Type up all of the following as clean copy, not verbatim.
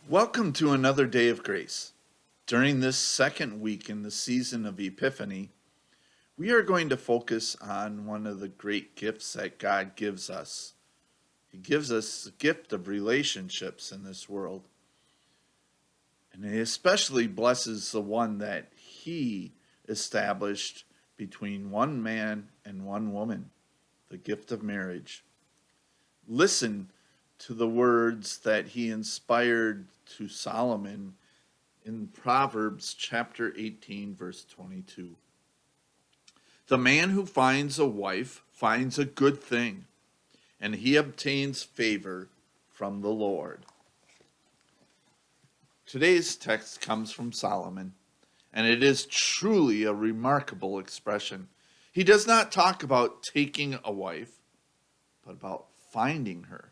Welcome to another day of grace. During this second week in the season of Epiphany, we are going to focus on one of the great gifts that God gives us. He gives us the gift of relationships in this world. And He especially blesses the one that He established between one man and one woman, the gift of marriage. Listen to the words that He inspired to Solomon in Proverbs chapter 18, verse 22. The man who finds a wife finds a good thing, and he obtains favor from the Lord. Today's text comes from Solomon, and it is truly a remarkable expression. He does not talk about taking a wife, but about finding her.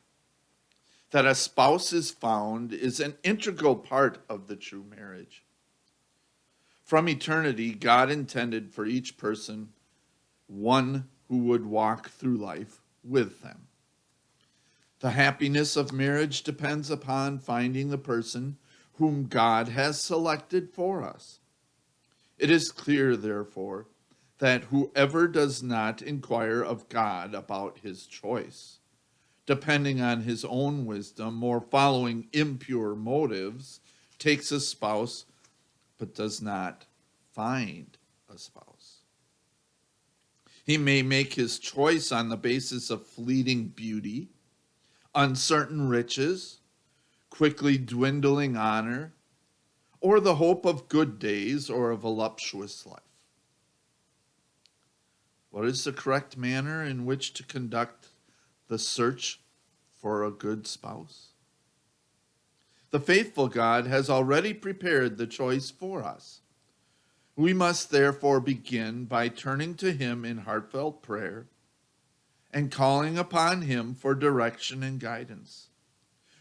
That a spouse is found is an integral part of the true marriage. From eternity, God intended for each person one who would walk through life with them. The happiness of marriage depends upon finding the person whom God has selected for us. It is clear, therefore, that whoever does not inquire of God about his choice, depending on his own wisdom or following impure motives, takes a spouse but does not find a spouse. He may make his choice on the basis of fleeting beauty, uncertain riches, quickly dwindling honor, or the hope of good days or of a voluptuous life. What is the correct manner in which to conduct the search for a good spouse? The faithful God has already prepared the choice for us. We must therefore begin by turning to Him in heartfelt prayer and calling upon Him for direction and guidance.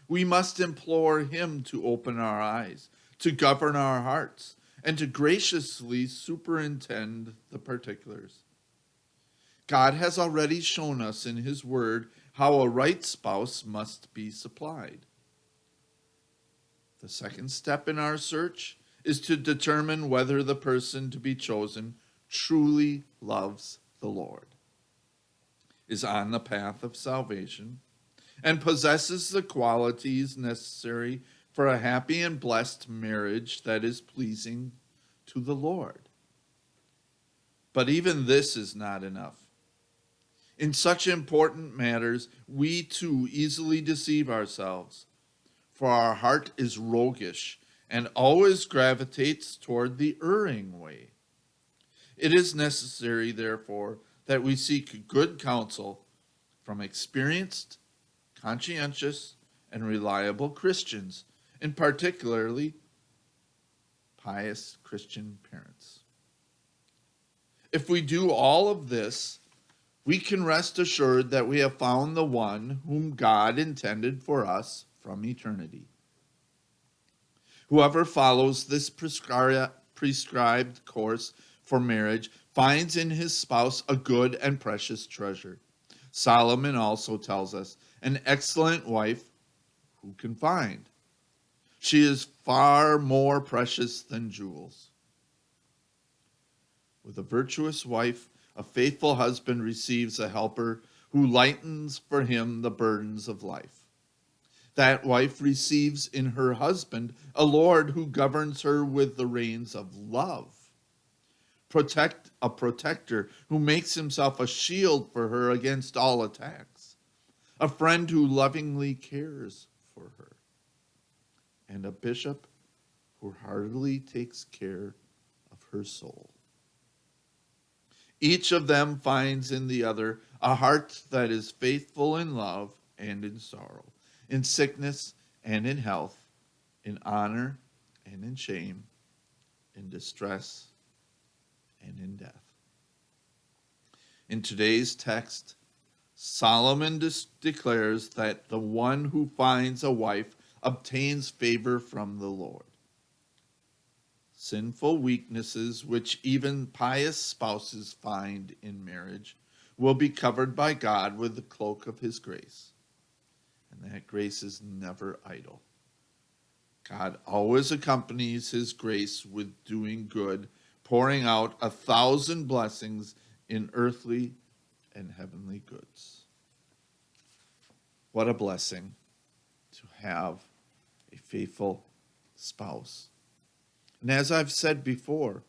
We must implore Him to open our eyes, to govern our hearts, and to graciously superintend the particulars. God has already shown us in His Word how a right spouse must be supplied. The second step in our search is to determine whether the person to be chosen truly loves the Lord, is on the path of salvation, and possesses the qualities necessary for a happy and blessed marriage that is pleasing to the Lord. But even this is not enough. In such important matters, we too easily deceive ourselves, for our heart is roguish and always gravitates toward the erring way. It is necessary, therefore, that we seek good counsel from experienced, conscientious, and reliable Christians, and particularly pious Christian parents. If we do all of this, we can rest assured that we have found the one whom God intended for us from eternity. Whoever follows this prescribed course for marriage finds in his spouse a good and precious treasure. Solomon also tells us, an excellent wife who can find? She is far more precious than jewels. With a virtuous wife, a faithful husband receives a helper who lightens for him the burdens of life. That wife receives in her husband a Lord who governs her with the reins of love. A protector who makes himself a shield for her against all attacks. A friend who lovingly cares for her. And a bishop who heartily takes care of her soul. Each of them finds in the other a heart that is faithful in love and in sorrow, in sickness and in health, in honor and in shame, in distress and in death. In today's text, Solomon declares that the one who finds a wife obtains favor from the Lord. Sinful weaknesses, which even pious spouses find in marriage, will be covered by God with the cloak of His grace. And that grace is never idle. God always accompanies his grace with doing good, pouring out 1,000 blessings in earthly and heavenly goods. What a blessing to have a faithful spouse. And as I've said before,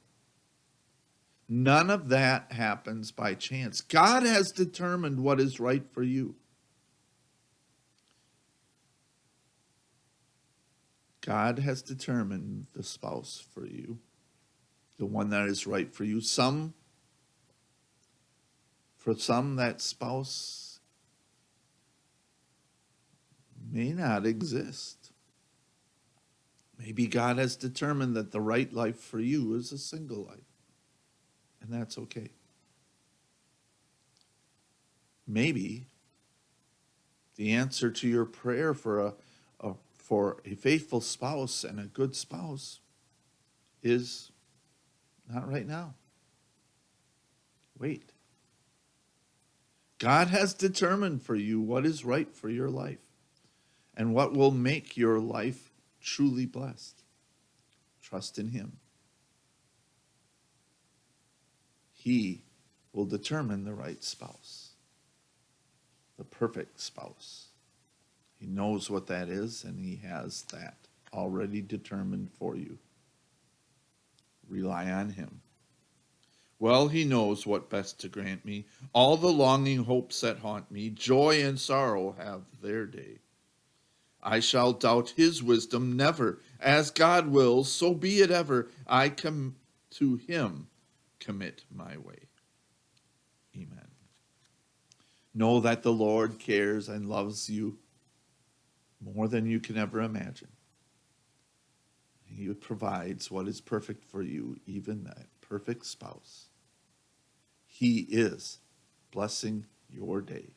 none of that happens by chance. God has determined what is right for you. God has determined the spouse for you, the one that is right for you. For some, that spouse may not exist. Maybe God has determined that the right life for you is a single life, and that's okay. Maybe the answer to your prayer for a faithful spouse and a good spouse is not right now. Wait. God has determined for you what is right for your life and what will make your life truly blessed. Trust in him. He will determine the right spouse, the perfect spouse. He knows what that is, and he has that already determined for you. Rely on him. Well, he knows what best to grant me. All the longing hopes that haunt me, joy and sorrow have their day. I shall doubt his wisdom never. As God wills, so be it ever. I come to him, commit my way. Amen. Know that the Lord cares and loves you more than you can ever imagine. He provides what is perfect for you, even that perfect spouse. He is blessing your day.